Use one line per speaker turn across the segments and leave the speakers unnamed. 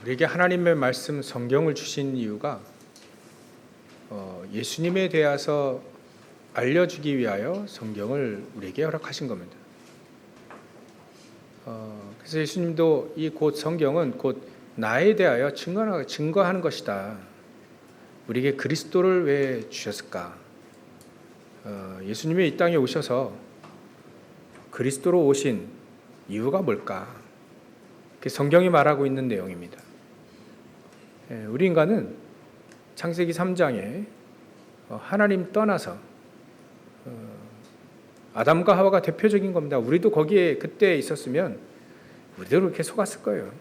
우리에게 하나님의 말씀 성경을 주신 이유가 예수님에 대해서 알려주기 위하여 성경을 우리에게 허락하신 겁니다. 그래서 예수님도 이 곧 성경은 곧 나에 대하여 증거하는 것이다. 우리에게 그리스도를 왜 주셨을까? 예수님이 이 땅에 오셔서 그리스도로 오신 이유가 뭘까? 그게 성경이 말하고 있는 내용입니다. 우리 인간은 창세기 3장에 하나님 떠나서 아담과 하와가 대표적인 겁니다. 우리도 거기에 그때 있었으면 우리도 그렇게 속았을 거예요.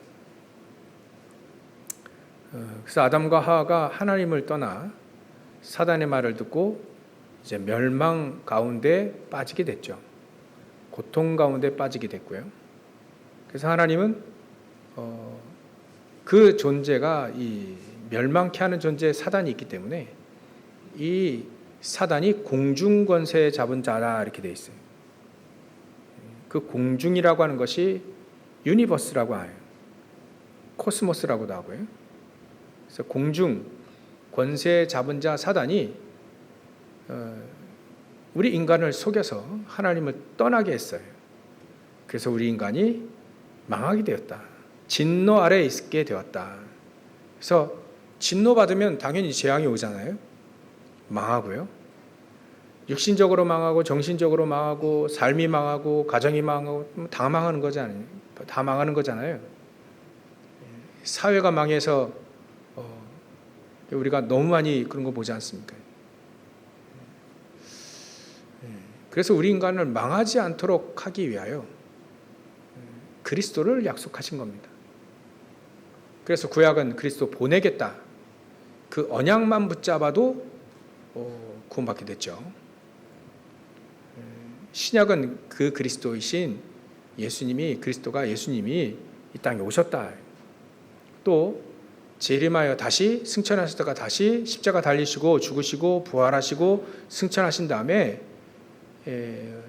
그래서 아담과 하와가 하나님을 떠나 사단의 말을 듣고 이제 멸망 가운데 빠지게 됐죠. 고통 가운데 빠지게 됐고요. 그래서 하나님은 그 존재가 이 멸망케 하는 존재 사단이 있기 때문에 이 사단이 공중 권세 잡은 자라 이렇게 돼 있어요. 그 공중이라고 하는 것이 유니버스라고 해요. 코스모스라고도 하고요. 그래서 공중 권세 잡은 자 사단이 우리 인간을 속여서 하나님을 떠나게 했어요. 그래서 우리 인간이 망하게 되었다. 진노 아래에 있게 되었다. 그래서 진노 받으면 당연히 재앙이 오잖아요. 망하고요. 육신적으로 망하고 정신적으로 망하고 삶이 망하고 가정이 망하고 다 망하는 거잖아요. 다 망하는 거잖아요. 사회가 망해서 우리가 너무 많이 그런 거 보지 않습니까? 그래서 우리 인간을 망하지 않도록 하기 위하여 그리스도를 약속하신 겁니다. 그래서 구약은 그리스도 보내겠다. 그 언약만 붙잡아도 구원받게 됐죠. 신약은 그 그리스도이신 그리스도가 예수님이 이 땅에 오셨다. 또 재림하여 다시 승천하셨다가 다시 십자가 달리시고 죽으시고 부활하시고 승천하신 다음에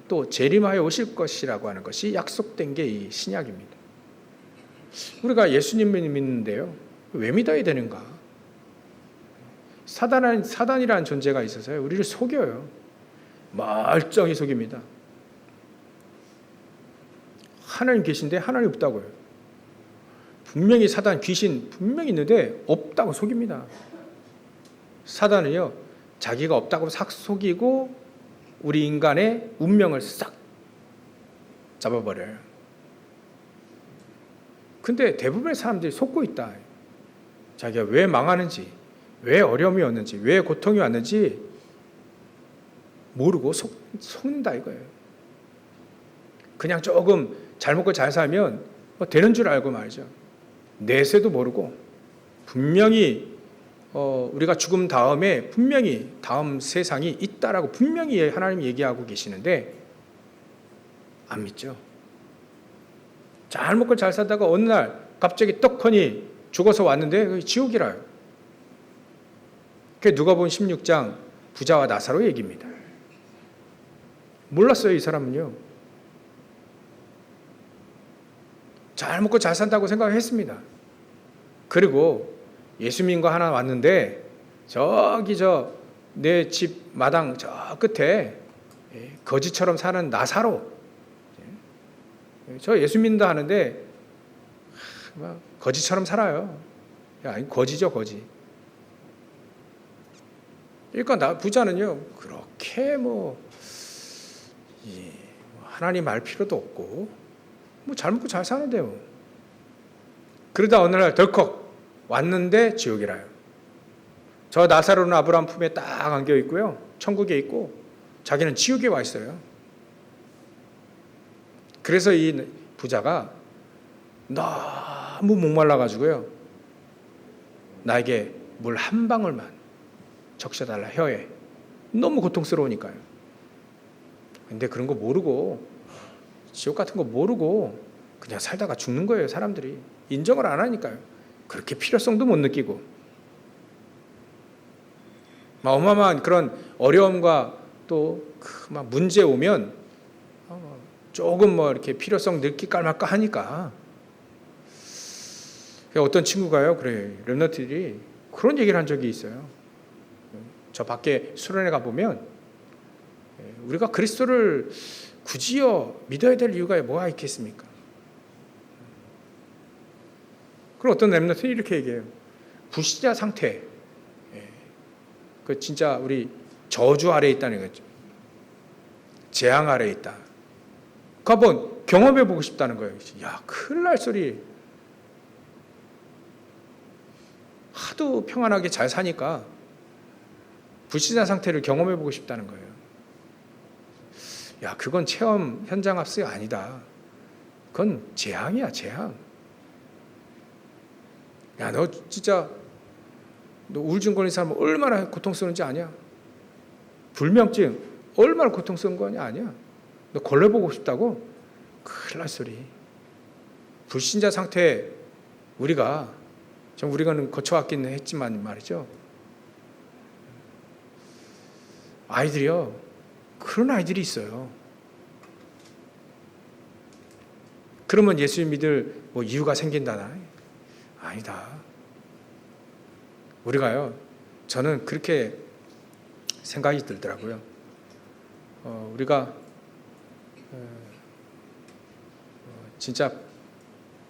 또 재림하여 오실 것이라고 하는 것이 약속된 게 이 신약입니다. 우리가 예수님을 믿는데요. 왜 믿어야 되는가? 사단이라는 존재가 있어서요. 우리를 속여요. 멀쩡히 속입니다. 하나님 계신데 하나님 없다고요. 분명히 사단 귀신 분명히 있는데 없다고 속입니다. 사단은요. 자기가 없다고 싹 속이고 우리 인간의 운명을 싹 잡아버려요. 근데 대부분의 사람들이 속고 있다. 자기가 왜 망하는지, 왜 어려움이 왔는지, 왜 고통이 왔는지 모르고 속는다 이거예요. 그냥 조금 잘 먹고 잘 살면 되는 줄 알고 말이죠. 내세도 모르고 분명히 우리가 죽음 다음에 분명히 다음 세상이 있다라고 분명히 하나님이 얘기하고 계시는데 안 믿죠. 잘 먹고 잘 살다가 어느 날 갑자기 떡하니 죽어서 왔는데 그게 지옥이라요. 그게 누가복음 16장 부자와 나사로 얘기입니다. 몰랐어요, 이 사람은요. 잘 먹고 잘 산다고 생각했습니다. 그리고 예수님과 하나 왔는데 내 집 마당 저 끝에 거지처럼 사는 나사로 저 예수 믿는다 하는데 거지처럼 살아요. 아니 거지죠, 거지. 그러니까 부자는요 그렇게 하나님 알 필요도 없고 잘 먹고 잘 사는데요. 그러다 어느 날 덜컥 왔는데 지옥이라요. 저 나사로는 아브라함 품에 딱 안겨 있고요. 천국에 있고 자기는 지옥에 와 있어요. 그래서 이 부자가 너무 목말라 가지고요. 나에게 물 한 방울만 적셔달라 혀에. 너무 고통스러우니까요. 근데 그런 거 모르고 지옥 같은 거 모르고 그냥 살다가 죽는 거예요. 사람들이 인정을 안 하니까요. 그렇게 필요성도 못 느끼고 어마어마한 그런 어려움과 또 막 문제 오면 조금 이렇게 필요성 느낄까 말까 하니까 어떤 친구가요, 그래, 렘넌트들이 그런 얘기를 한 적이 있어요. 저 밖에 수련회 가보면 우리가 그리스도를 굳이요 믿어야 될 이유가 뭐가 있겠습니까? 그리고 어떤 렘넌트는 이렇게 얘기해요. 불신자 상태, 그 진짜 우리 저주 아래에 있다는 거죠. 재앙 아래에 있다. 그 한번 경험해 보고 싶다는 거예요. 야, 큰일 날 소리. 하도 평안하게 잘 사니까 불신자 상태를 경험해 보고 싶다는 거예요. 야, 그건 체험 현장 합숙이 아니다. 그건 재앙이야, 재앙. 야, 너 진짜 너 우울증 걸린 사람 얼마나 고통스러운지 아냐? 불면증 얼마나 고통스러운 거냐 아냐? 너 걸려보고 싶다고? 큰일 날 소리. 불신자 상태 우리가 우리가는 거쳐왔기는 했지만 말이죠. 아이들이요. 그런 아이들이 있어요. 그러면 예수 믿을 이유가 생긴다나? 아니다. 우리가요. 저는 그렇게 생각이 들더라고요. 우리가 진짜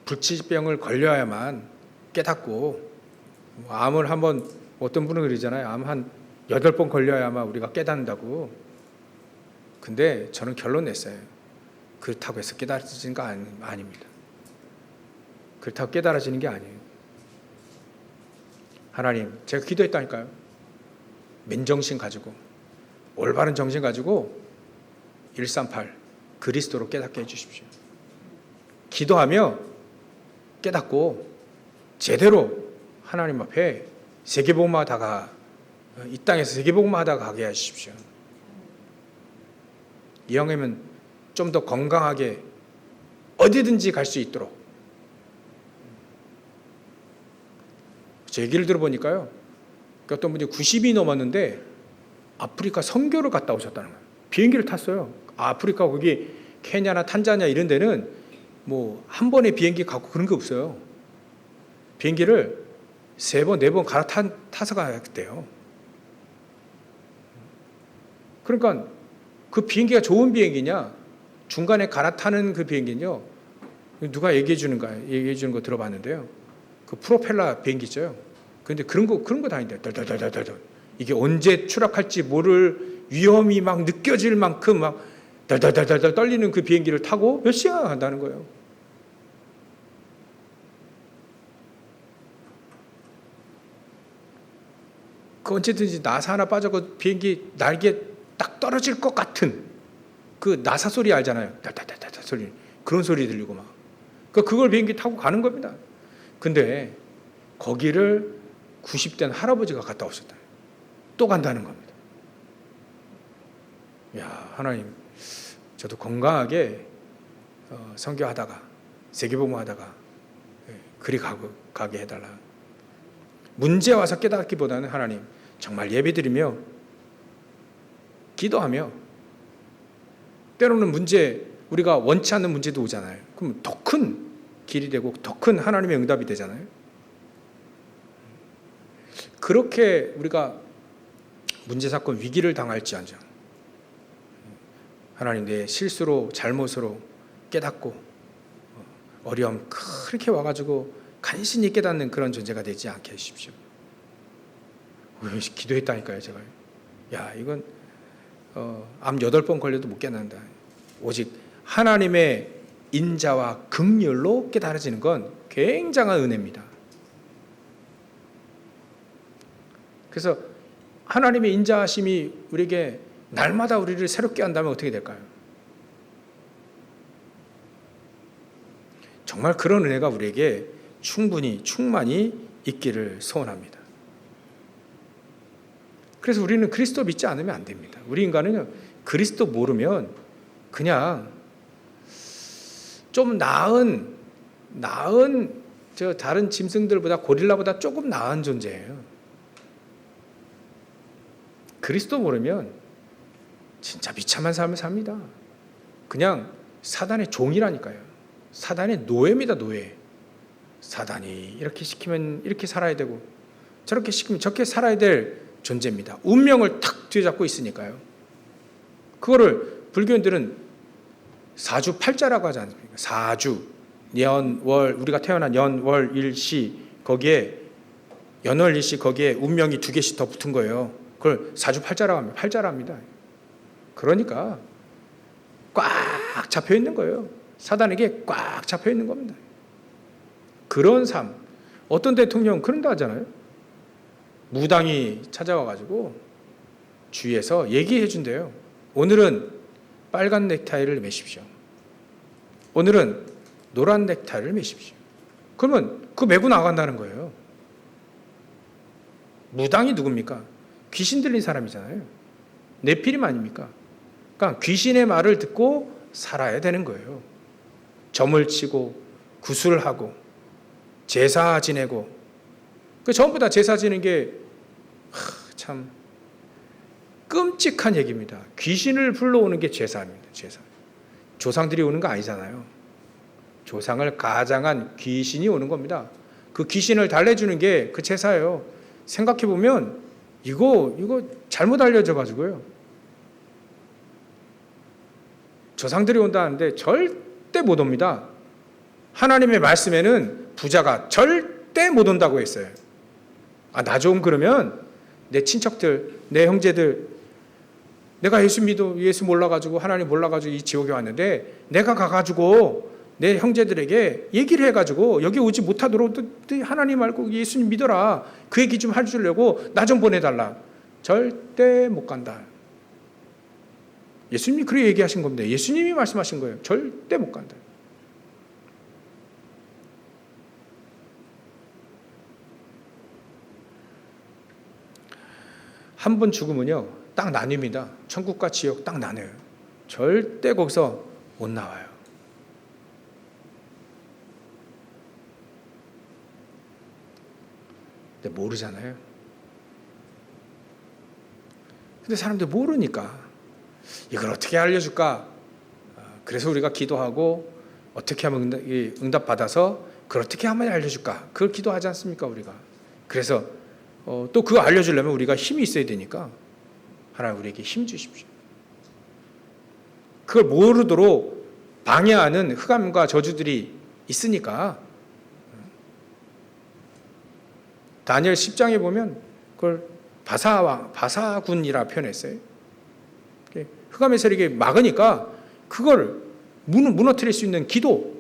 불치병을 걸려야만 깨닫고 암을 한번 어떤 분은 그러잖아요. 암 한 8번 걸려야만 우리가 깨닫는다고. 근데 저는 결론 냈어요. 그렇다고 해서 깨달아지는 거 아닙니다. 그렇다고 깨달아지는 게 아니에요. 하나님, 제가 기도했다니까요. 맨정신 가지고 올바른 정신 가지고 138 그리스도로 깨닫게 해주십시오. 기도하며 깨닫고 제대로 하나님 앞에 세계복음화하다가 이 땅에서 세계복음화하다가 가게 하십시오. 이왕이면 좀 더 건강하게 어디든지 갈 수 있도록. 제 얘기를 들어보니까요. 어떤 분이 90이 넘었는데 아프리카 선교를 갔다 오셨다는 거예요. 비행기를 탔어요. 아프리카 거기 케냐나 탄자니아 이런 데는 한 번에 비행기 가고 그런 게 없어요. 비행기를 3번, 4번 갈아타서 가야겠대요. 그러니까 그 비행기가 좋은 비행기냐, 중간에 갈아타는 그 비행기는요, 누가 얘기해 주는 거 들어봤는데요. 그 프로펠러 비행기죠. 그런데 그런 거 다닌대요. 덜덜덜덜덜. 이게 언제 추락할지 모를 위험이 막 느껴질 만큼 막 덜덜덜덜 떨리는 그 비행기를 타고 몇 시간 간다는 거예요. 그 언제든지 나사 하나 빠져서 비행기 날개 딱 떨어질 것 같은 그 나사 소리 알잖아요. 달달달달 소리. 그런 소리 들리고 막. 그걸 비행기 타고 가는 겁니다. 근데 거기를 90대 할아버지가 갔다 오셨다. 또 간다는 겁니다. 야, 하나님, 저도 건강하게 선교하다가 세계복음하다가 그리 가게 해달라. 문제 와서 깨닫기보다는 하나님 정말 예배드리며 기도하며 때로는 우리가 원치 않는 문제도 오잖아요. 그럼 더 큰 길이 되고 더 큰 하나님의 응답이 되잖아요. 그렇게 우리가 문제 사건 위기를 당할지언정 하나님 내 실수로 잘못으로 깨닫고 어려움 그렇게 와가지고 간신히 깨닫는 그런 존재가 되지 않게 해주십시오. 기도했다니까요, 제가. 야, 이건 암 8번 걸려도 못 깨닫는다. 오직 하나님의 인자와 긍휼로 깨달아지는 건 굉장한 은혜입니다. 그래서 하나님의 인자하심이 우리에게 날마다 우리를 새롭게 한다면 어떻게 될까요? 정말 그런 은혜가 우리에게 충만히 있기를 소원합니다. 그래서 우리는 그리스도 믿지 않으면 안 됩니다. 우리 인간은 그리스도 모르면 그냥 좀 나은 다른 짐승들보다 고릴라보다 조금 나은 존재예요. 그리스도 모르면 진짜 비참한 삶을 삽니다. 그냥 사단의 종이라니까요. 사단의 노예입니다, 노예. 사단이 이렇게 시키면 이렇게 살아야 되고 저렇게 시키면 저렇게 살아야 될 존재입니다. 운명을 탁 뒤잡고 있으니까요. 그거를 불교인들은 사주팔자라고 하지 않습니까? 사주, 년, 월, 우리가 태어난 년, 월, 일시 거기에 연월, 일시 거기에 운명이 2개씩 더 붙은 거예요. 그걸 사주팔자라고 합니다. 팔자랍니다. 그러니까 꽉 잡혀 있는 거예요. 사단에게 꽉 잡혀 있는 겁니다. 그런 삶. 어떤 대통령 그런다 하잖아요. 무당이 찾아와가지고 주위에서 얘기해 준대요. 오늘은 빨간 넥타이를 매십시오. 오늘은 노란 넥타이를 매십시오. 그러면 그거 메고 나간다는 거예요. 무당이 누굽니까? 귀신 들린 사람이잖아요. 네피림 아닙니까? 그러니까 귀신의 말을 듣고 살아야 되는 거예요. 점을 치고 구슬하고 제사 지내고 그 전부 다 제사 지는 게 참 끔찍한 얘기입니다. 귀신을 불러오는 게 제사입니다. 제사. 조상들이 오는 거 아니잖아요. 조상을 가장한 귀신이 오는 겁니다. 그 귀신을 달래주는 게 그 제사예요. 생각해 보면 이거 잘못 알려져 가지고요. 조상들이 온다는데 절대 못 옵니다. 하나님의 말씀에는 부자가 절대 못 온다고 했어요. 나 좀 그러면 내 친척들, 내 형제들, 내가 예수 몰라가지고 하나님 몰라가지고 이 지옥에 왔는데 내가 가가지고 내 형제들에게 얘기를 해가지고 여기 오지 못하도록 하나님 말고 예수님 믿어라. 그 얘기 좀 해주려고 나 좀 보내달라. 절대 못 간다. 예수님이 그렇게 얘기하신 겁니다. 예수님이 말씀하신 거예요. 절대 못 간다. 한 번 죽으면요 딱 나뉩니다. 천국과 지옥 딱 나눠요. 절대 거기서 못 나와요. 근데 모르잖아요. 근데 사람들 모르니까 이걸 어떻게 알려줄까? 그래서 우리가 기도하고 어떻게 하면 응답 받아서 그걸 어떻게 하면 알려줄까? 그걸 기도하지 않습니까 우리가? 그래서 또 그거 알려주려면 우리가 힘이 있어야 되니까 하나님 우리에게 힘 주십시오. 그걸 모르도록 방해하는 흑암과 저주들이 있으니까 다니엘 10장에 보면 그걸 바사군이라 표현했어요. 흑암의 세력이 막으니까 그걸 무너뜨릴 수 있는 기도,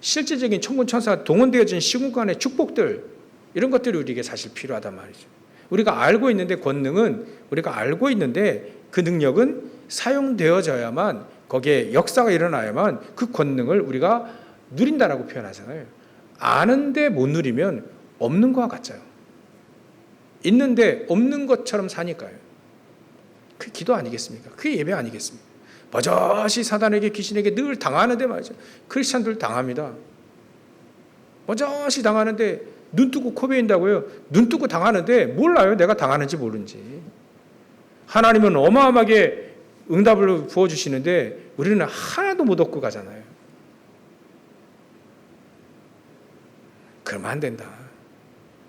실제적인 천군 천사가 동원되어진 시공간의 축복들 이런 것들이 우리에게 사실 필요하단 말이죠. 우리가 알고 있는데 권능은 우리가 알고 있는데 그 능력은 사용되어져야만 거기에 역사가 일어나야만 그 권능을 우리가 누린다라고 표현하잖아요. 아는데 못 누리면 없는 것과 같아요. 있는데 없는 것처럼 사니까요. 그게 기도 아니겠습니까? 그게 예배 아니겠습니까? 버젓이 사단에게 귀신에게 늘 당하는데 말이죠. 크리스찬들 당합니다. 버젓이 당하는데 눈 뜨고 코 베인다고요. 눈 뜨고 당하는데 몰라요. 내가 당하는지 모르는지. 하나님은 어마어마하게 응답을 부어주시는데 우리는 하나도 못 얻고 가잖아요. 그러면 안 된다.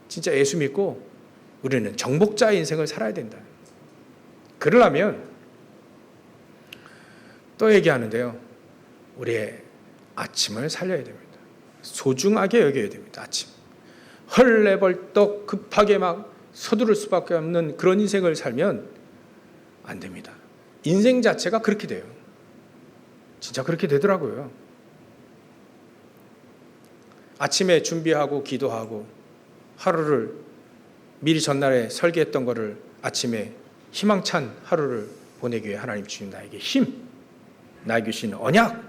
진짜 예수 믿고 우리는 정복자의 인생을 살아야 된다. 그러려면 또 얘기하는데요. 우리의 아침을 살려야 됩니다. 소중하게 여겨야 됩니다. 아침. 헐레벌떡 급하게 막 서두를 수밖에 없는 그런 인생을 살면 안 됩니다. 인생 자체가 그렇게 돼요. 진짜 그렇게 되더라고요. 아침에 준비하고 기도하고 하루를 미리 전날에 설계했던 거를 아침에 희망찬 하루를 보내기 위해 하나님 주신 나에게 힘, 나에게 주신 언약,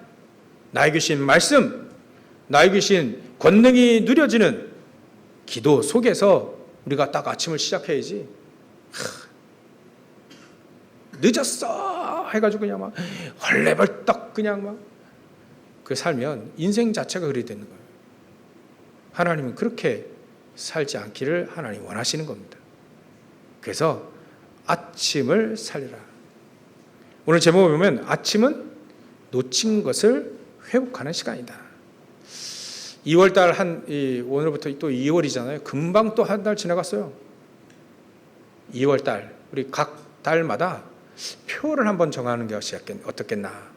나에게 주신 말씀, 나에게 주신 권능이 누려지는 기도 속에서 우리가 딱 아침을 시작해야지. 늦었어 해가지고 그냥 막 헐레벌떡 그냥 막 그 살면 인생 자체가 그리 되는 거예요. 하나님은 그렇게 살지 않기를 하나님 원하시는 겁니다. 그래서 아침을 살리라. 오늘 제목을 보면 아침은 놓친 것을 회복하는 시간이다. 2월달 오늘부터 또 2월이잖아요. 금방 또 한 달 지나갔어요. 2월달 우리 각 달마다 표를 한번 정하는 게 어떻겠나.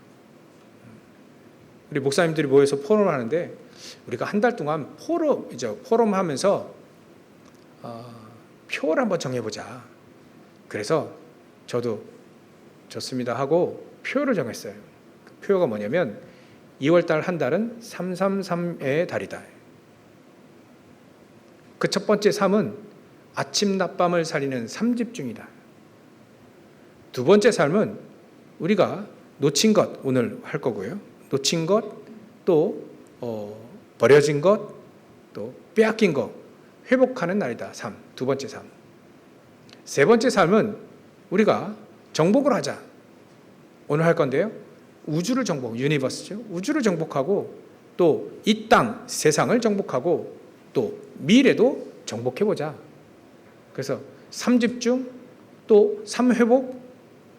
우리 목사님들이 모여서 포럼을 하는데 우리가 한 달 동안 포럼 하면서 표를 한번 정해보자. 그래서 저도 좋습니다 하고 표를 정했어요. 그 표가 뭐냐면 2월달 한 달은 333의 달이다. 그 첫 번째 3은 아침 낮밤을 살리는 3집중이다. 두 번째 삶은 우리가 놓친 것 오늘 할 거고요. 놓친 것, 또 버려진 것, 또 빼앗긴 것 회복하는 날이다. 두 번째 삶. 세 번째 삶은 우리가 정복을 하자. 오늘 할 건데요. 우주를 정복, 유니버스죠. 우주를 정복하고 또 이 땅, 세상을 정복하고 또 미래도 정복해보자. 그래서 3집중, 또 3회복,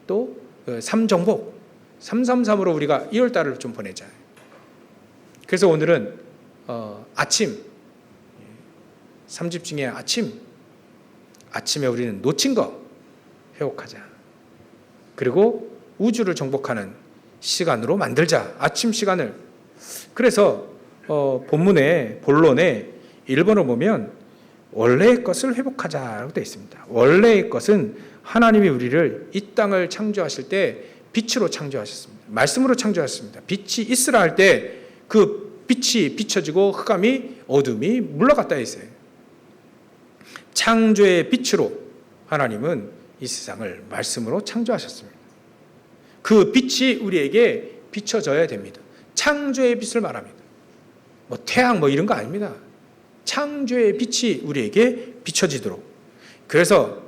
또 3정복, 333으로 우리가 2월달을 좀 보내자. 그래서 오늘은 아침, 3집중의 아침에 우리는 놓친 거 회복하자. 그리고 우주를 정복하는 시간으로 만들자. 아침 시간을. 그래서 본론에 1번을 보면 원래의 것을 회복하자라고 되어 있습니다. 원래의 것은 하나님이 우리를 이 땅을 창조하실 때 빛으로 창조하셨습니다. 말씀으로 창조하셨습니다. 빛이 있으라 할 때 그 빛이 비춰지고 흑암이 어둠이 물러갔다 했어요. 창조의 빛으로 하나님은 이 세상을 말씀으로 창조하셨습니다. 그 빛이 우리에게 비춰져야 됩니다. 창조의 빛을 말합니다. 태양 이런 거 아닙니다. 창조의 빛이 우리에게 비춰지도록. 그래서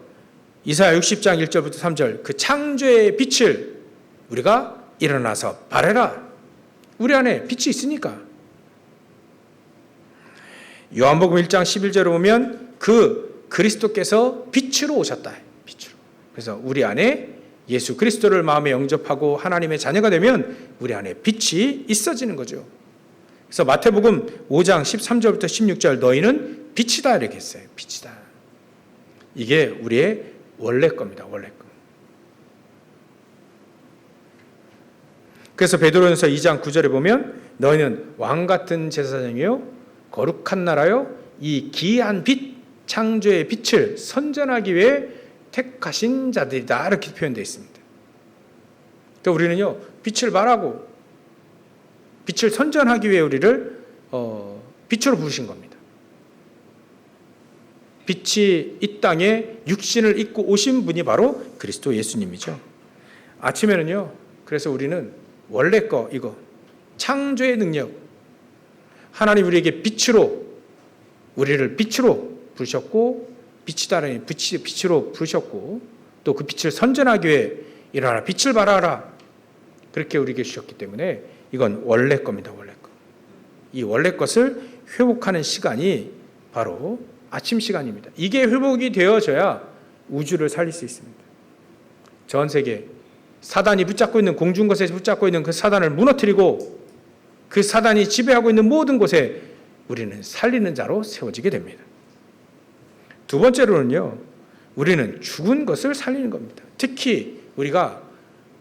이사야 60장 1절부터 3절 그 창조의 빛을 우리가 일어나서 바래라. 우리 안에 빛이 있으니까. 요한복음 1장 11절에 보면 그 그리스도께서 빛으로 오셨다. 빛으로. 그래서 우리 안에 예수 그리스도를 마음에 영접하고 하나님의 자녀가 되면 우리 안에 빛이 있어지는 거죠. 그래서 마태복음 5장 13절부터 16절 너희는 빛이다 이렇게 했어요. 빛이다. 이게 우리의 원래 겁니다. 원래 거. 그래서 베드로전서 2장 9절에 보면 너희는 왕 같은 제사장이요 거룩한 나라요 이 기이한 빛 창조의 빛을 선전하기 위해 택하신 자들이다 이렇게 표현되어 있습니다. 그러니까 우리는요 빛을 발하고 빛을 선전하기 위해 우리를 빛으로 부르신 겁니다. 빛이 이 땅에 육신을 입고 오신 분이 바로 그리스도 예수님이죠. 아침에는요 그래서 우리는 원래 거 이거 창조의 능력 하나님 우리에게 우리를 빛으로 부르셨고 빛이다라니 빛으로 부르셨고 또 그 빛을 선전하기 위해 일어나라 빛을 발하라 그렇게 우리에게 주셨기 때문에 이건 원래 겁니다. 원래 거. 이 원래 것을 회복하는 시간이 바로 아침 시간입니다. 이게 회복이 되어져야 우주를 살릴 수 있습니다. 전 세계 사단이 붙잡고 있는 공중 것에 붙잡고 있는 그 사단을 무너뜨리고 그 사단이 지배하고 있는 모든 곳에 우리는 살리는 자로 세워지게 됩니다. 두 번째로는요. 우리는 죽은 것을 살리는 겁니다. 특히 우리가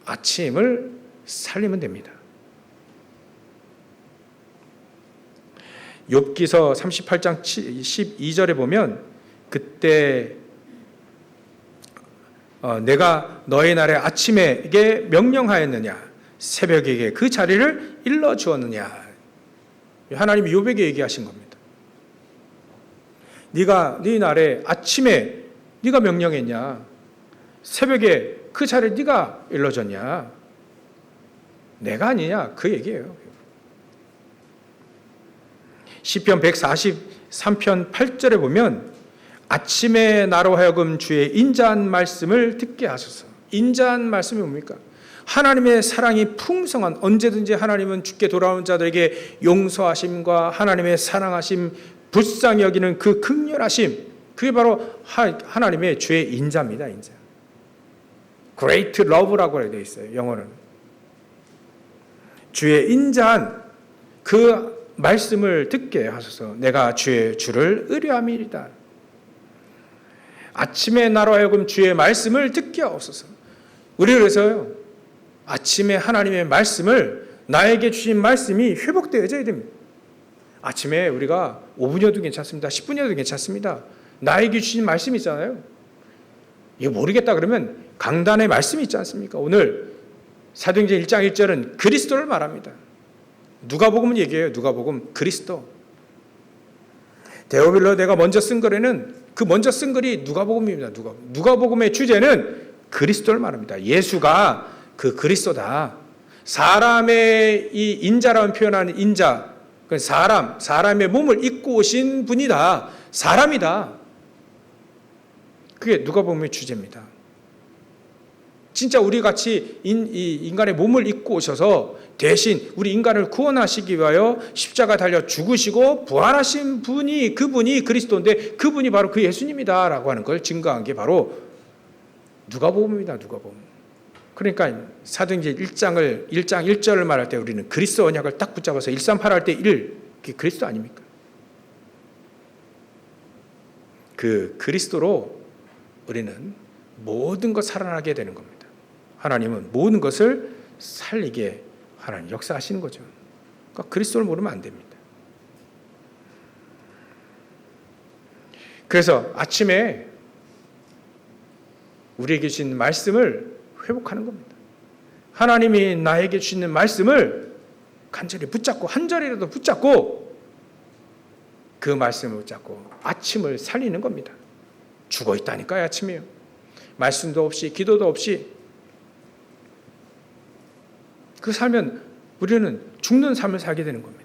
아침을 살리면 됩니다. 욥기서 38장 12절에 보면 그때 내가 너의 날에 아침에게 명령하였느냐 새벽에게 그 자리를 일러주었느냐 하나님이 욥에게 얘기하신 겁니다. 네가 네 날에 아침에 네가 명령했냐 새벽에 그 자리를 네가 일러줬냐 내가 아니냐 그 얘기예요. 시편 143편 8절에 보면 아침에 나로 하여금 주의 인자한 말씀을 듣게 하소서. 인자한 말씀이 뭡니까? 하나님의 사랑이 풍성한 언제든지 하나님은 주께 돌아오는 자들에게 용서하심과 하나님의 사랑하심 불쌍히 여기는 그 긍휼하심 그게 바로 하나님의 주의 인자입니다. 인자. Great Love라고 되어 있어요. 영어는. 주의 인자한 그 말씀을 듣게 하소서. 내가 주의 주를 의뢰함이리다. 아침에 나로 하여금 주의 말씀을 듣게 하옵소서. 우리 그래서요, 아침에 하나님의 말씀을, 나에게 주신 말씀이 회복되어져야 됩니다. 아침에 우리가 5분이어도 괜찮습니다. 10분이어도 괜찮습니다. 나에게 주신 말씀이 있잖아요. 이거 모르겠다 그러면 강단의 말씀이 있지 않습니까? 오늘 사도행전 1장 1절은 그리스도를 말합니다. 누가복음은 얘기해요. 누가복음 그리스도. 데오빌로 내가 먼저 쓴 글에는 그 먼저 쓴 글이 누가복음입니다. 누가복음의 주제는 그리스도를 말합니다. 예수가 그 그리스도다. 사람의 이 인자라는 표현하는 인자, 사람의 몸을 입고 오신 분이다. 사람이다. 그게 누가복음의 주제입니다. 진짜 우리 같이 인간의 몸을 입고 오셔서 대신 우리 인간을 구원하시기 위하여 십자가 달려 죽으시고 부활하신 분이, 그분이 그리스도인데 그분이 바로 그 예수님이다 라고 하는 걸 증거한 게 바로 누가복음입니다. 누가복음. 그러니까 사도행전 1장 1절을 말할 때 우리는 그리스도 언약을 딱 붙잡아서 138 할 때 1, 그게 그리스도 아닙니까? 그 그리스도로 우리는 모든 것 살아나게 되는 겁니다. 하나님은 모든 것을 살리게 하나님 역사하시는 거죠. 그러니까 그리스도를 모르면 안 됩니다. 그래서 아침에 우리에게 주신 말씀을 회복하는 겁니다. 하나님이 나에게 주시는 말씀을 간절히 붙잡고, 한 절이라도 붙잡고, 그 말씀을 붙잡고 아침을 살리는 겁니다. 죽어 있다니까요. 아침이에요. 말씀도 없이 기도도 없이 그 살면 우리는 죽는 삶을 살게 되는 겁니다.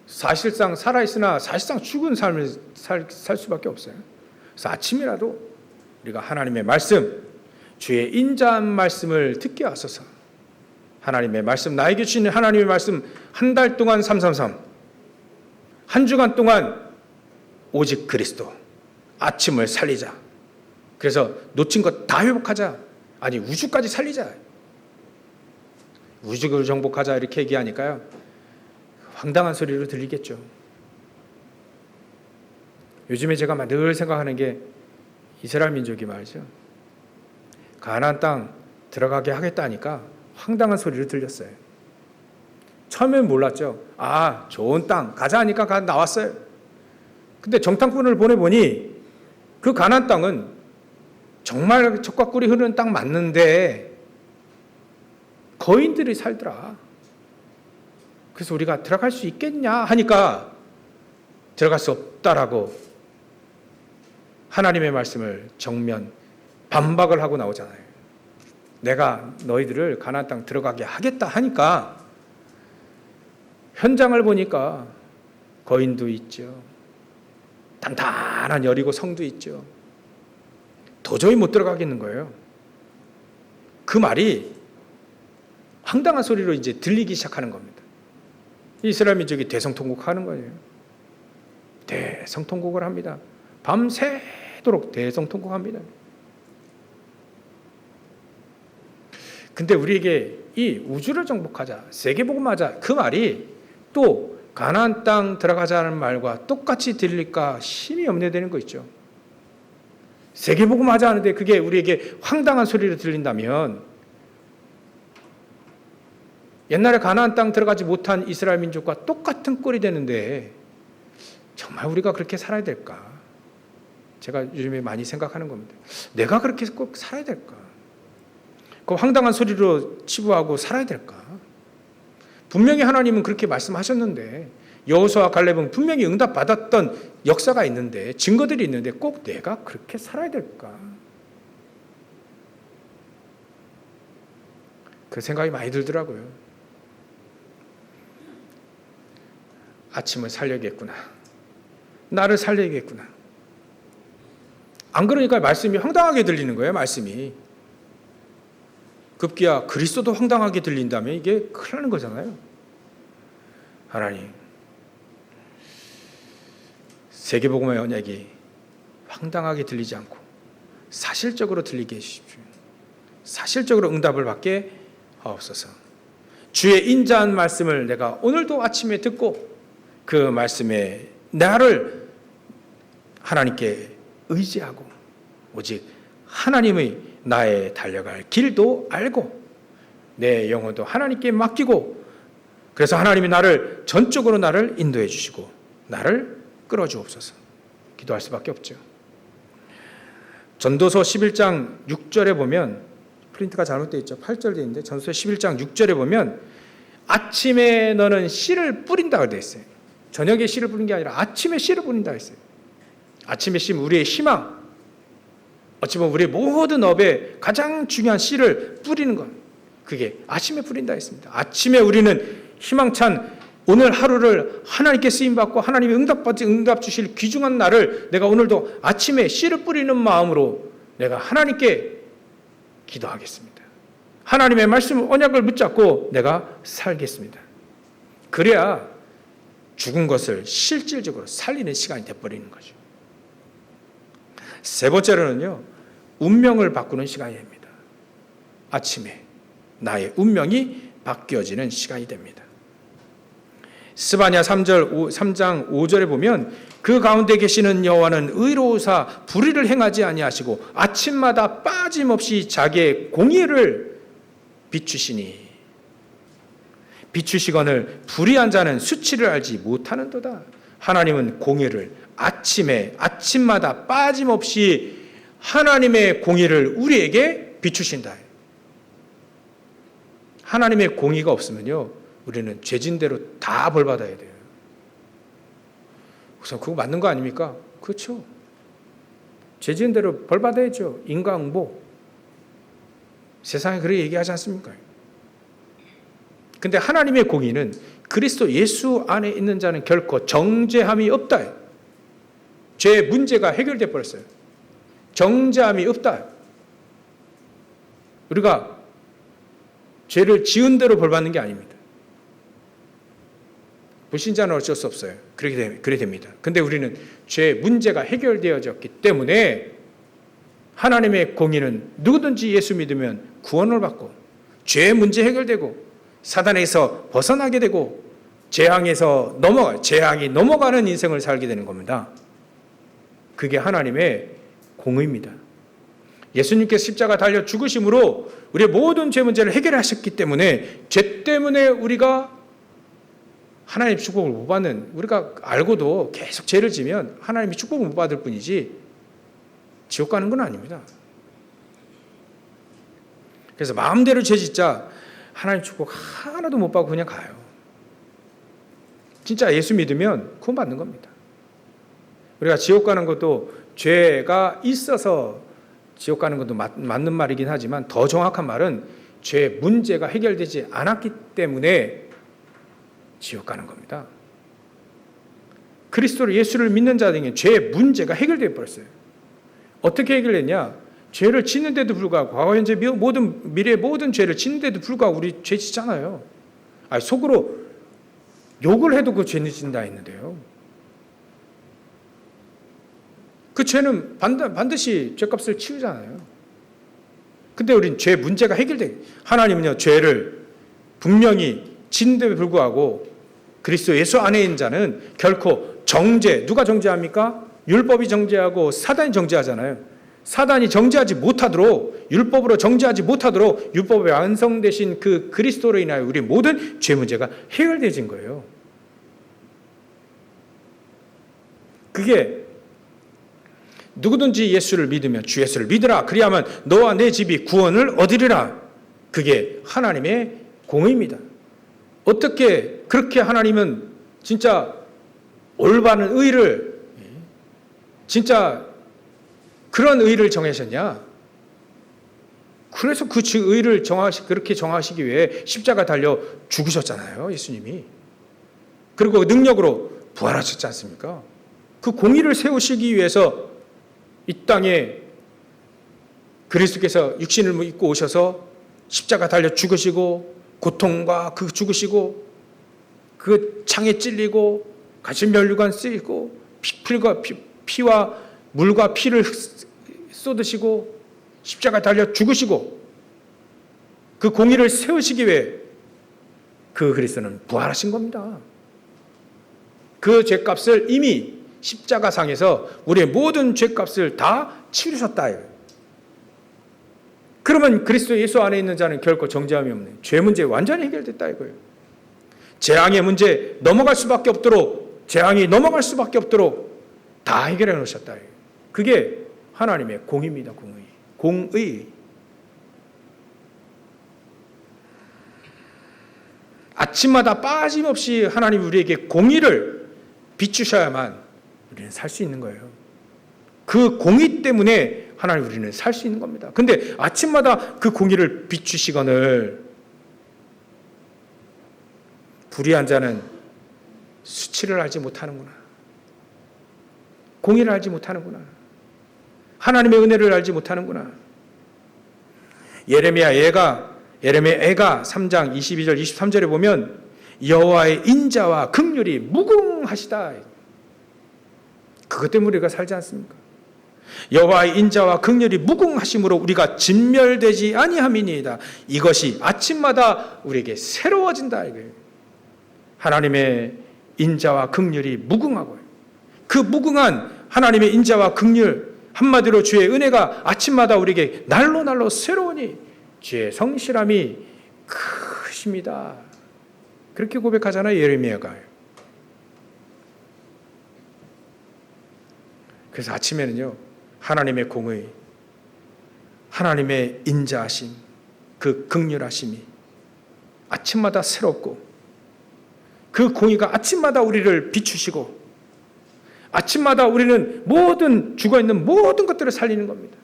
사실상 살아있으나 사실상 죽은 삶을 살 수밖에 없어요. 그래서 아침이라도 우리가 하나님의 말씀, 주의 인자한 말씀을 듣게 하소서. 하나님의 말씀, 나에게 주시는 하나님의 말씀 한 달 동안 333, 한 주간 동안 오직 그리스도, 아침을 살리자. 그래서 놓친 것 다 회복하자. 아니 우주까지 살리자. 우주를 정복하자 이렇게 얘기하니까요, 황당한 소리로 들리겠죠. 요즘에 제가 늘 생각하는 게 이스라엘 민족이 말이죠, 가나안 땅 들어가게 하겠다니까 황당한 소리를 들렸어요. 처음엔 몰랐죠. 아, 좋은 땅 가자 하니까 나왔어요. 근데 정탐꾼을 보내보니 그 가나안 땅은 정말 젖과 꿀이 흐르는 땅 맞는데 거인들이 살더라. 그래서 우리가 들어갈 수 있겠냐 하니까 들어갈 수 없다라고 하나님의 말씀을 정면 반박을 하고 나오잖아요. 내가 너희들을 가나안 땅 들어가게 하겠다 하니까 현장을 보니까 거인도 있죠. 단단한 여리고 성도 있죠. 도저히 못 들어가겠는 거예요. 그 말이 황당한 소리로 이제 들리기 시작하는 겁니다. 이스라엘 민족이 대성통곡하는 거예요. 대성통곡을 합니다. 밤새도록 대성통곡합니다. 근데 우리에게 이 우주를 정복하자, 세계복음하자, 그 말이 또 가나안 땅 들어가자는 말과 똑같이 들릴까 힘이 없네되는 거 있죠. 세계복음하자 하는데 그게 우리에게 황당한 소리로 들린다면 옛날에 가나안 땅 들어가지 못한 이스라엘 민족과 똑같은 꼴이 되는데 정말 우리가 그렇게 살아야 될까? 제가 요즘에 많이 생각하는 겁니다. 내가 그렇게 꼭 살아야 될까? 그 황당한 소리로 치부하고 살아야 될까? 분명히 하나님은 그렇게 말씀하셨는데 여호수아와 갈렙은 분명히 응답받았던 역사가 있는데, 증거들이 있는데 꼭 내가 그렇게 살아야 될까? 그 생각이 많이 들더라고요. 아침을 살려야겠구나. 나를 살려야겠구나. 안 그러니까 말씀이 황당하게 들리는 거예요. 말씀이. 급기야 그리스도도 황당하게 들린다면 이게 큰일 나는 거잖아요. 하나님, 세계복음의 언약이 황당하게 들리지 않고 사실적으로 들리게 해주십시오. 사실적으로 응답을 받게 하옵소서. 주의 인자한 말씀을 내가 오늘도 아침에 듣고 그 말씀에 나를 하나님께 의지하고 오직 하나님의 나의 달려갈 길도 알고 내 영혼도 하나님께 맡기고 그래서 하나님이 나를 전적으로 나를 인도해 주시고 나를 끌어주옵소서 기도할 수밖에 없죠. 전도서 11장 6절에 보면 프린트가 잘못되어 있죠. 8절 되어 있는데 전도서 11장 6절에 보면 아침에 너는 씨를 뿌린다고 되어 있어요. 저녁에 씨를 뿌린 게 아니라 아침에 씨를 뿌린다고 했어요. 아침에 씨 우리의 희망 어찌 보면 우리의 모든 업에 가장 중요한 씨를 뿌리는 것 그게 아침에 뿌린다 했습니다. 아침에 우리는 희망찬 오늘 하루를 하나님께 쓰임받고 하나님이 응답 주실 귀중한 날을 내가 오늘도 아침에 씨를 뿌리는 마음으로 내가 하나님께 기도하겠습니다. 하나님의 말씀 언약을 붙잡고 내가 살겠습니다. 그래야 죽은 것을 실질적으로 살리는 시간이 되어버리는 거죠. 세 번째로는요, 운명을 바꾸는 시간이 됩니다. 아침에 나의 운명이 바뀌어지는 시간이 됩니다. 스바냐 3장 5절에 보면 그 가운데 계시는 여호와는 의로우사 불의를 행하지 아니하시고 아침마다 빠짐없이 자기의 공의를 비추시니 비추시거늘 불의한 자는 수치를 알지 못하는도다. 하나님은 공의를 아침마다 빠짐없이 하나님의 공의를 우리에게 비추신다. 하나님의 공의가 없으면요 우리는 죄진대로 다 벌받아야 돼요. 우선 그거 맞는 거 아닙니까? 그렇죠. 죄진대로 벌받아야죠. 인과응보. 세상에 그렇게 얘기하지 않습니까? 근데 하나님의 공의는 그리스도 예수 안에 있는 자는 결코 정죄함이 없다. 죄의 문제가 해결돼 버렸어요. 정죄함이 없다. 우리가 죄를 지은 대로 벌받는 게 아닙니다. 불신자는 어쩔 수 없어요. 그렇게 됩니다. 근데 우리는 죄의 문제가 해결되어졌기 때문에 하나님의 공의는 누구든지 예수 믿으면 구원을 받고 죄의 문제 해결되고 사단에서 벗어나게 되고 재앙이 넘어가는 인생을 살게 되는 겁니다. 그게 하나님의 공의입니다. 예수님께서 십자가 달려 죽으심으로 우리의 모든 죄 문제를 해결하셨기 때문에 죄 때문에 우리가 하나님 축복을 못 받는 우리가 알고도 계속 죄를 지면 하나님이 축복을 못 받을 뿐이지 지옥 가는 건 아닙니다. 그래서 마음대로 죄 짓자 하나님 축복 하나도 못 받고 그냥 가요. 진짜 예수 믿으면 구원 받는 겁니다. 우리가 지옥 가는 것도 죄가 있어서 지옥 가는 것도 맞는 말이긴 하지만 더 정확한 말은 죄 문제가 해결되지 않았기 때문에 지옥 가는 겁니다. 그리스도를 예수를 믿는 자들에게 죄의 문제가 해결되어 버렸어요. 어떻게 해결됐냐? 죄를 짓는데도 불구하고 과거 현재 미래 모든 죄를 짓는데도 불구하고 우리 죄 짓잖아요. 속으로 욕을 해도 그 죄는 짓는다 했는데요. 그 죄는 반드시 죄값을 치우잖아요. 근데 우리는 죄 문제가 해결돼. 하나님은요 죄를 분명히 짓는데도 불구하고 그리스도 예수 안에 있는 자는 결코 누가 정죄합니까? 율법이 정죄하고 사단이 정죄하잖아요. 사단이 정죄하지 못하도록 율법으로 정죄하지 못하도록 율법에 완성되신 그 그리스도로 인하여 우리 모든 죄 문제가 해결되어진 거예요. 그게 누구든지 예수를 믿으면 주 예수를 믿으라. 그리하면 너와 내 집이 구원을 얻으리라. 그게 하나님의 공의입니다. 어떻게 그렇게 하나님은 진짜 올바른 의를 진짜 그런 의를 정하셨냐? 그래서 그 의를 그렇게 정하시기 위해 십자가 달려 죽으셨잖아요, 예수님이. 그리고 능력으로 부활하셨지 않습니까? 그 공의를 세우시기 위해서 이 땅에 그리스도께서 육신을 입고 오셔서 십자가 달려 죽으시고 고통과 그 죽으시고 그 창에 찔리고 가진 면류관 쓰이고 피와 물과 피를 쏟으시고 십자가 달려 죽으시고 그 공의를 세우시기 위해 그 그리스도는 부활하신 겁니다. 그 죄값을 이미 십자가상에서 우리의 모든 죄값을 다 치르셨다. 그러면 그리스도 예수 안에 있는 자는 결코 정죄함이 없네. 죄 문제 완전히 해결됐다 이거예요. 재앙의 문제 넘어갈 수밖에 없도록, 재앙이 넘어갈 수밖에 없도록 다 해결해 놓으셨다. 그게 하나님의 공의입니다. 공의. 아침마다 빠짐없이 하나님 우리에게 공의를 비추셔야만 우리는 살 수 있는 거예요. 그 공의 때문에 하나님 우리는 살 수 있는 겁니다. 근데 아침마다 그 공의를 비추시거늘 불의한 자는 수치를 알지 못하는구나. 공의를 알지 못하는구나. 하나님의 은혜를 알지 못하는구나. 예레미야 애가 3장 22절 23절에 보면 여호와의 인자와 긍휼이 무궁하시다. 그것 때문에 우리가 살지 않습니까? 여호와의 인자와 긍휼이 무궁하심으로 우리가 진멸되지 아니함이니이다. 이것이 아침마다 우리에게 새로워진다. 하나님의 인자와 긍휼이 무궁하고요. 그 무궁한 하나님의 인자와 긍휼, 한마디로 주의 은혜가 아침마다 우리에게 날로 새로우니 주의 성실함이 크십니다. 그렇게 고백하잖아요, 예레미야가. 그래서 아침에는요, 하나님의 공의, 하나님의 인자하심, 그 긍휼하심이 아침마다 새롭고, 그 공의가 아침마다 우리를 비추시고, 아침마다 우리는 모든 죽어있는 모든 것들을 살리는 겁니다.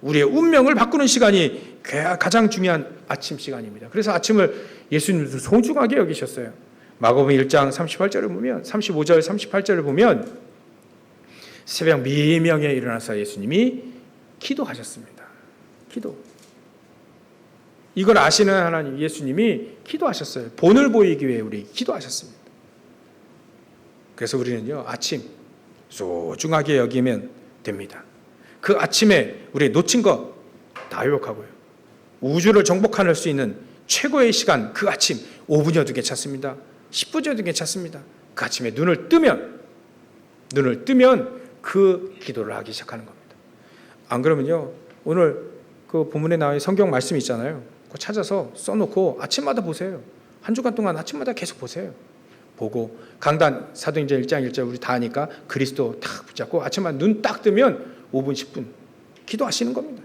우리의 운명을 바꾸는 시간이 가장 중요한 아침 시간입니다. 그래서 아침을 예수님도 소중하게 여기셨어요. 마가복음 1장 38절을 보면, 35절 38절을 보면 새벽 미명에 일어나서 예수님이 기도하셨습니다. 기도. 이걸 아시는 하나님 예수님이 기도하셨어요. 본을 보이기 위해 우리 기도하셨습니다. 그래서 우리는요, 아침 소중하게 여기면 됩니다. 그 아침에 우리 놓친 거 다 회복하고요. 우주를 정복할 수 있는 최고의 시간, 그 아침 5분이어도 괜찮습니다. 10분이어도 괜찮습니다. 그 아침에 눈을 뜨면 그 기도를 하기 시작하는 겁니다. 안 그러면요, 오늘 그 본문에 나와 있는 성경 말씀 있잖아요. 그거 찾아서 써놓고 아침마다 보세요. 한 주간 동안 아침마다 계속 보세요. 보고 강단 사도행전 1장 1절 우리 다 하니까 그리스도 딱 붙잡고 아침마다 눈 딱 뜨면 5분 10분 기도하시는 겁니다.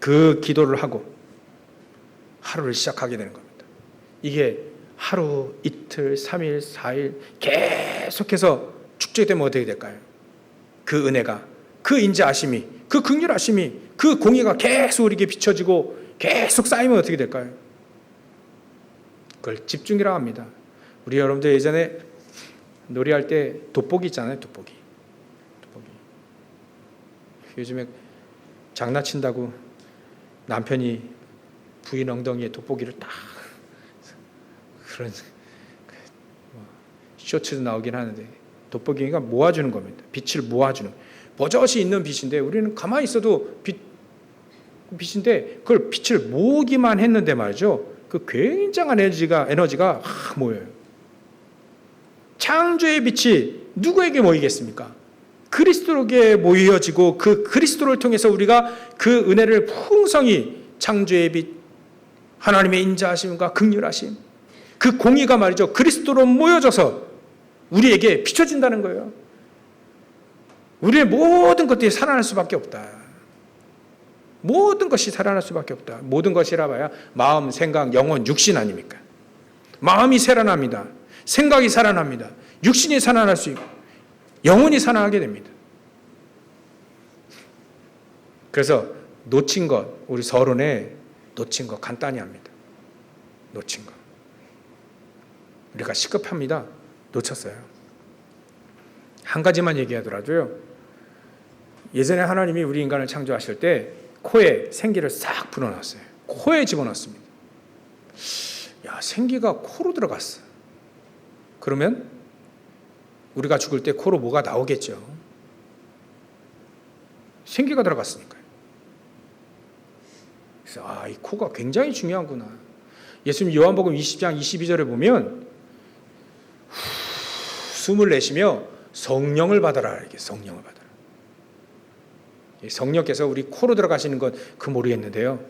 그 기도를 하고 하루를 시작하게 되는 겁니다. 이게 하루, 이틀, 3일, 4일 계속해서 축적되면 어떻게 될까요? 그 은혜가, 그 인자하심이, 그 긍휼하심이, 그 공의가 계속 우리에게 비춰지고 계속 쌓이면 어떻게 될까요? 그걸 집중이라고 합니다. 우리 여러분들 예전에 놀이할 때 돋보기 있잖아요. 돋보기. 요즘에 장난친다고 남편이 부인 엉덩이에 돋보기를 딱, 그런 쇼츠도 나오긴 하는데, 돋보기가 모아주는 겁니다. 빛을 모아주는, 버젓이 있는 빛인데 우리는 가만히 있어도 빛인데 그걸 빛을 모으기만 했는데 말이죠, 그 굉장한 에너지가 모여요. 창조의 빛이 누구에게 모이겠습니까? 그리스도에게 모여지고, 그 그리스도를 통해서 우리가 그 은혜를 풍성히, 창조의 빛, 하나님의 인자하심과 긍휼하심, 그 공의가 말이죠, 그리스도로 모여져서 우리에게 비춰진다는 거예요. 우리의 모든 것들이 살아날 수밖에 없다. 모든 것이 살아날 수밖에 없다. 모든 것이라 봐야 마음, 생각, 영혼, 육신 아닙니까? 마음이 살아납니다. 생각이 살아납니다. 육신이 살아날 수 있고 영혼이 살아나게 됩니다. 그래서 놓친 것, 우리 서론에 놓친 것 간단히 합니다. 놓친 것. 우리가 시급합니다. 놓쳤어요. 한 가지만 얘기하더라도요, 예전에 하나님이 우리 인간을 창조하실 때 코에 생기를 싹 불어넣었어요. 코에 집어넣습니다. 야, 생기가 코로 들어갔어. 그러면 우리가 죽을 때 코로 뭐가 나오겠죠. 생기가 들어갔으니까요. 그래서 이 코가 굉장히 중요하구나. 예수님 요한복음 20장 22절에 보면 숨을 내쉬며 성령을 받아라. 이게 성령을 받아라. 성령께서 우리 코로 들어가시는 건 그 모르겠는데요.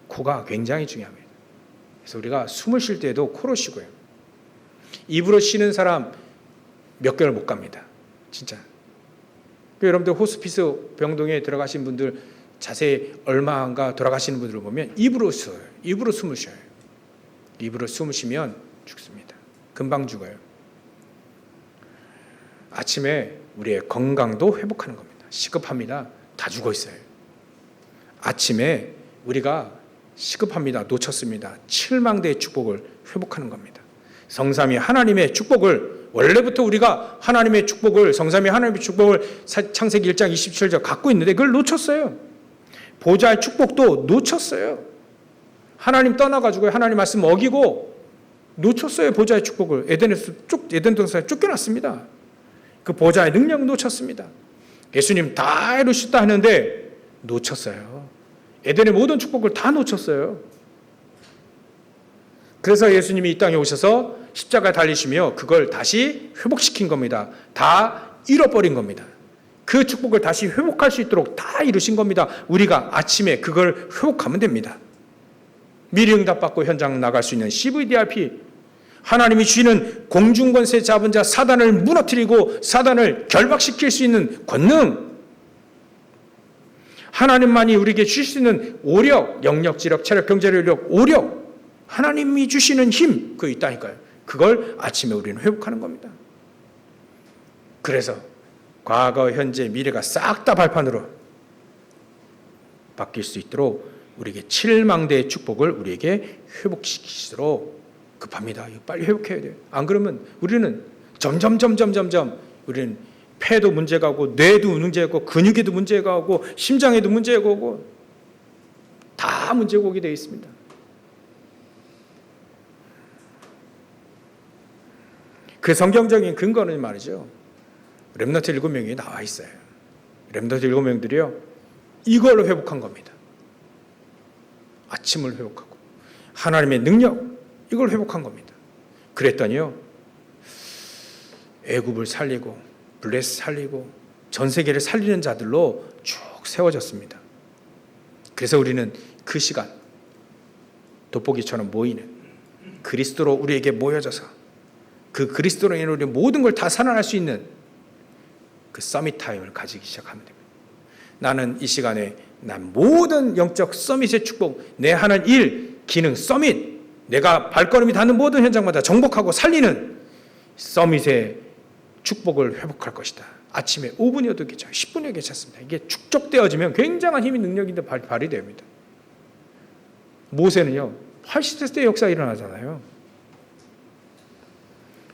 코가 굉장히 중요합니다. 그래서 우리가 숨을 쉴 때에도 코로 쉬고요. 입으로 쉬는 사람 몇 개월 못 갑니다. 진짜. 여러분들 호스피스 병동에 들어가신 분들 자세히 얼마인가 돌아가시는 분들을 보면 입으로 쉬어요. 입으로 숨을 쉬어요. 입으로 숨을 쉬면 죽습니다. 금방 죽어요. 아침에 우리의 건강도 회복하는 겁니다. 시급합니다. 다 죽어 있어요. 아침에 우리가 시급합니다. 놓쳤습니다. 7망대의 축복을 회복하는 겁니다. 성삼위 하나님의 축복을, 원래부터 우리가 하나님의 축복을, 성삼위 하나님의 축복을 창세기 1장 27절 갖고 있는데 그걸 놓쳤어요. 보좌의 축복도 놓쳤어요. 하나님 떠나가지고 하나님 말씀 어기고 놓쳤어요. 보좌의 축복을. 에덴 동산에 쫓겨났습니다. 그 보좌의 능력 놓쳤습니다. 예수님 다 이루셨다 하는데 놓쳤어요. 에덴의 모든 축복을 다 놓쳤어요. 그래서 예수님이 이 땅에 오셔서 십자가에 달리시며 그걸 다시 회복시킨 겁니다. 다 잃어버린 겁니다. 그 축복을 다시 회복할 수 있도록 다 이루신 겁니다. 우리가 아침에 그걸 회복하면 됩니다. 미리 응답받고 현장 나갈 수 있는 CVDRP, 하나님이 주시는 공중권세 잡은 자 사단을 무너뜨리고 사단을 결박시킬 수 있는 권능, 하나님만이 우리에게 주실 수 있는 오력, 영력, 지력, 체력, 경제력, 오력, 하나님이 주시는 힘, 그거 있다니까요. 그걸 아침에 우리는 회복하는 겁니다. 그래서 과거, 현재, 미래가 싹 다 발판으로 바뀔 수 있도록 우리에게 7망대의 축복을 우리에게 회복시키도록 급합니다. 이거 빨리 회복해야 돼요. 안 그러면 우리는 점점 우리는 폐도 문제가 오고 뇌도 문제가 오고 근육에도 문제가 오고 심장에도 문제가 오고 다 문제가 오게 되어 있습니다. 그 성경적인 근거는 말이죠. 렘넌트 7명이 나와 있어요. 렘넌트 7명들이요. 이걸로 회복한 겁니다. 아침을 회복하고 하나님의 능력, 이걸 회복한 겁니다. 그랬더니요. 애굽을 살리고 블레스 살리고 전 세계를 살리는 자들로 쭉 세워졌습니다. 그래서 우리는 그 시간 돋보기처럼 모이는 그리스도로 우리에게 모여져서 그 그리스도로 인해 우리 모든 걸 다 살아날 수 있는 그 서밋 타임을 가지기 시작하면 됩니다. 나는 이 시간에 난 모든 영적 서밋의 축복, 내 하는 일, 기능 서밋, 내가 발걸음이 닿는 모든 현장마다 정복하고 살리는 서밋의 축복을 회복할 것이다. 아침에 5분이어도 괜찮아요. 10분이어도 괜찮습니다. 이게 축적되어지면 굉장한 힘이 능력인데 발휘됩니다. 모세는요. 80세 때 역사 일어나잖아요.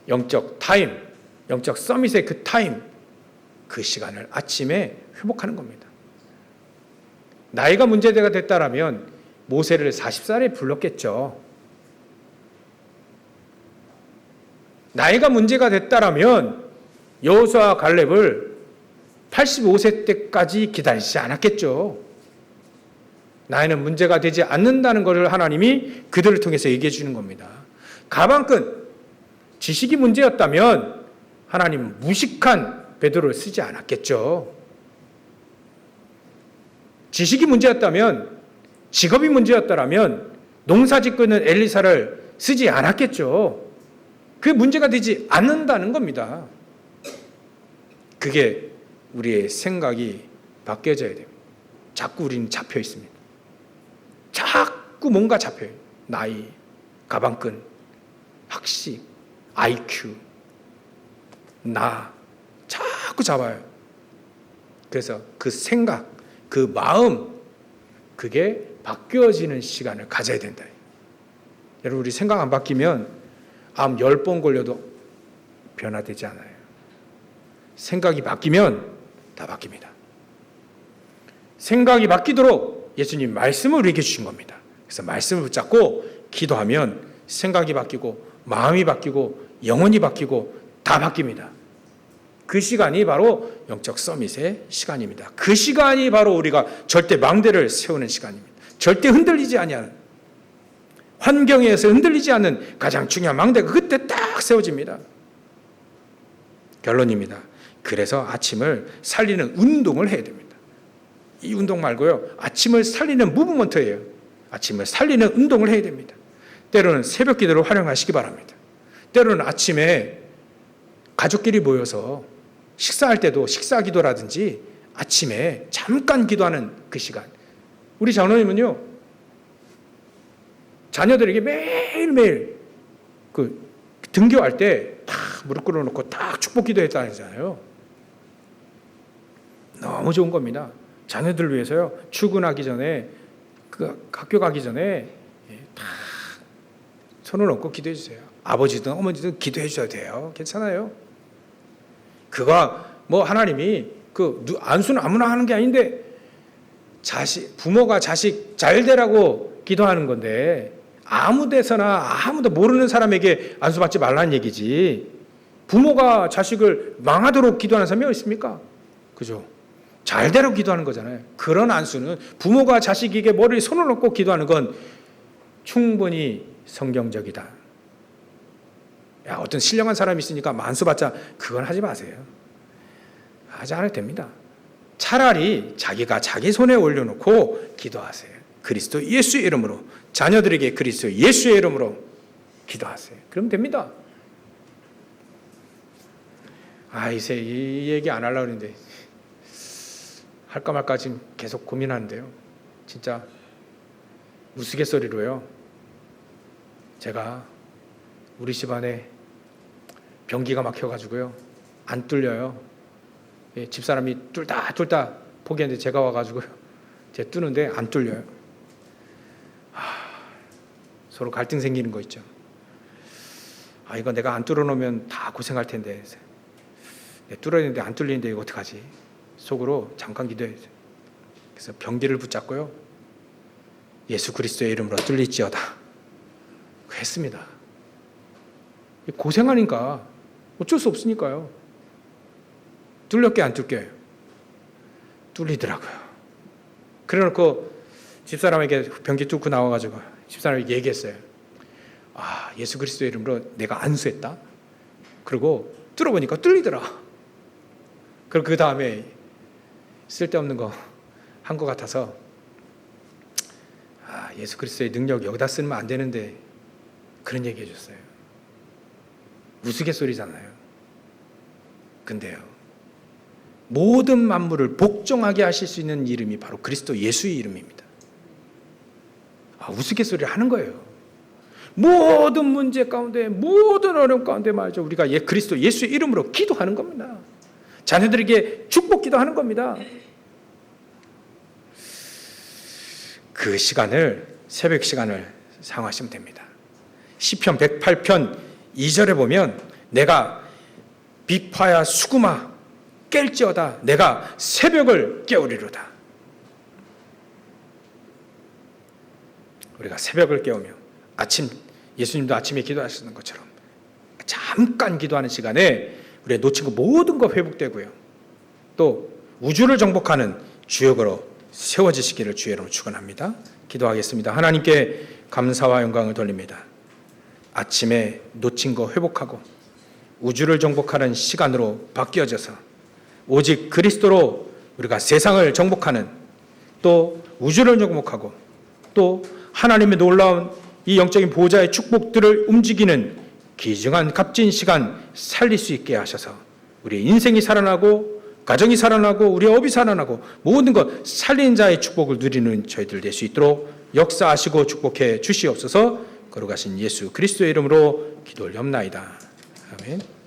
영적 타임, 영적 서밋의 그 타임, 그 시간을 아침에 회복하는 겁니다. 나이가 문제가 됐다라면 모세를 40살에 불렀겠죠. 나이가 문제가 됐다라면 여호수아와 갈렙을 85세 때까지 기다리지 않았겠죠. 나이는 문제가 되지 않는다는 것을 하나님이 그들을 통해서 얘기해 주는 겁니다. 가방끈, 지식이 문제였다면 하나님은 무식한 베드로를 쓰지 않았겠죠. 지식이 문제였다면, 직업이 문제였다면 농사짓고는 엘리사를 쓰지 않았겠죠. 그게 문제가 되지 않는다는 겁니다. 그게 우리의 생각이 바뀌어져야 됩니다. 자꾸 우리는 잡혀 있습니다. 자꾸 뭔가 잡혀요. 나이, 가방끈, 학식, IQ, 나 자꾸 잡아요. 그래서 그 생각, 그 마음, 그게 바뀌어지는 시간을 가져야 된다. 여러분, 우리 생각 안 바뀌면 암 10번 걸려도 변화되지 않아요. 생각이 바뀌면 다 바뀝니다. 생각이 바뀌도록 예수님 말씀을 우리에게 주신 겁니다. 그래서 말씀을 붙잡고 기도하면 생각이 바뀌고 마음이 바뀌고 영혼이 바뀌고 다 바뀝니다. 그 시간이 바로 영적 서밋의 시간입니다. 그 시간이 바로 우리가 절대 망대를 세우는 시간입니다. 절대 흔들리지 아니하는, 환경에서 흔들리지 않는 가장 중요한 망대가 그때 딱 세워집니다. 결론입니다. 그래서 아침을 살리는 운동을 해야 됩니다. 이 운동 말고요. 아침을 살리는 무브먼트예요. 아침을 살리는 운동을 해야 됩니다. 때로는 새벽 기도를 활용하시기 바랍니다. 때로는 아침에 가족끼리 모여서 식사할 때도 식사 기도라든지 아침에 잠깐 기도하는 그 시간. 우리 장로님은요, 자녀들에게 매일매일 그 등교할 때 다 무릎 꿇어놓고 딱 축복 기도했다잖아요. 너무 좋은 겁니다. 자녀들 위해서요, 출근하기 전에, 그 학교 가기 전에 다 손을 얹고 기도해 주세요. 아버지든 어머니든 기도해 주셔도 돼요. 괜찮아요. 그가 뭐 하나님이 그 안수는 아무나 하는 게 아닌데 부모가 자식 잘 되라고 기도하는 건데 아무 데서나 아무도 모르는 사람에게 안수 받지 말라는 얘기지. 부모가 자식을 망하도록 기도하는 사람이 어디 있습니까? 그죠? 잘 되라고 기도하는 거잖아요. 그런 안수는 부모가 자식에게 머리에 손을 얹고 기도하는 건 충분히 성경적이다. 야, 어떤 신령한 사람이 있으니까 만수 받자, 그건 하지 마세요. 하지 않아도 됩니다. 차라리 자기가 자기 손에 올려놓고 기도하세요. 그리스도 예수의 이름으로, 자녀들에게 그리스도 예수의 이름으로 기도하세요. 그러면 됩니다. 이제 이 얘기 안 하려고 했는데 할까 말까 지금 계속 고민하는데요. 진짜 우스갯소리로요, 제가 우리 집안에 변기가 막혀가지고요, 안 뚫려요. 집사람이 뚫다 포기했는데 제가 와가지고요, 제가 뚫는데 안 뚫려요. 서로 갈등 생기는 거 있죠. 이거 내가 안 뚫어놓으면 다 고생할 텐데, 뚫어야 되는데 안 뚫리는데 이거 어떡하지? 속으로 잠깐 기도해요. 그래서 변기를 붙잡고요, 예수 그리스도의 이름으로 뚫릴지어다 했습니다. 고생하니까 어쩔 수 없으니까요. 뚫렸게 안 뚫겨요? 뚫리더라고요. 그래놓고 집사람에게 변기 뚫고 나와가지고 집사람에게 얘기했어요. 예수 그리스도의 이름으로 내가 안수했다. 그리고 뚫어보니까 뚫리더라. 그리고 그 다음에 쓸데없는 거 한 것 같아서 예수 그리스도의 능력 여기다 쓰면 안 되는데 그런 얘기 해줬어요. 우스갯소리잖아요. 근데요, 모든 만물을 복종하게 하실 수 있는 이름이 바로 그리스도 예수의 이름입니다. 우스갯소리를 하는 거예요. 모든 문제 가운데, 모든 어려움 가운데 말이죠, 우리가 그리스도 예수의 이름으로 기도하는 겁니다. 자녀들에게 축복 기도하는 겁니다. 그 시간을, 새벽 시간을 사용하시면 됩니다. 시편 108편 2절에 보면 내가 비파야 수구마 깰지어다 내가 새벽을 깨우리로다. 우리가 새벽을 깨우며 예수님도 아침에 기도하시는 것처럼 잠깐 기도하는 시간에 우리가 놓친 거 모든 거 회복되고요, 또 우주를 정복하는 주역으로 세워지시기를 주의 이름으로 축원합니다. 기도하겠습니다. 하나님께 감사와 영광을 돌립니다. 아침에 놓친 거 회복하고 우주를 정복하는 시간으로 바뀌어져서 오직 그리스도로 우리가 세상을 정복하는, 또 우주를 정복하고 또 하나님의 놀라운 이 영적인 보호자의 축복들을 움직이는 귀중한 값진 시간 살릴 수 있게 하셔서 우리 인생이 살아나고 가정이 살아나고 우리 업이 살아나고 모든 것 살린 자의 축복을 누리는 저희들 될 수 있도록 역사하시고 축복해 주시옵소서. 거룩하신 예수 그리스도의 이름으로 기도 올리옵나이다. 아멘.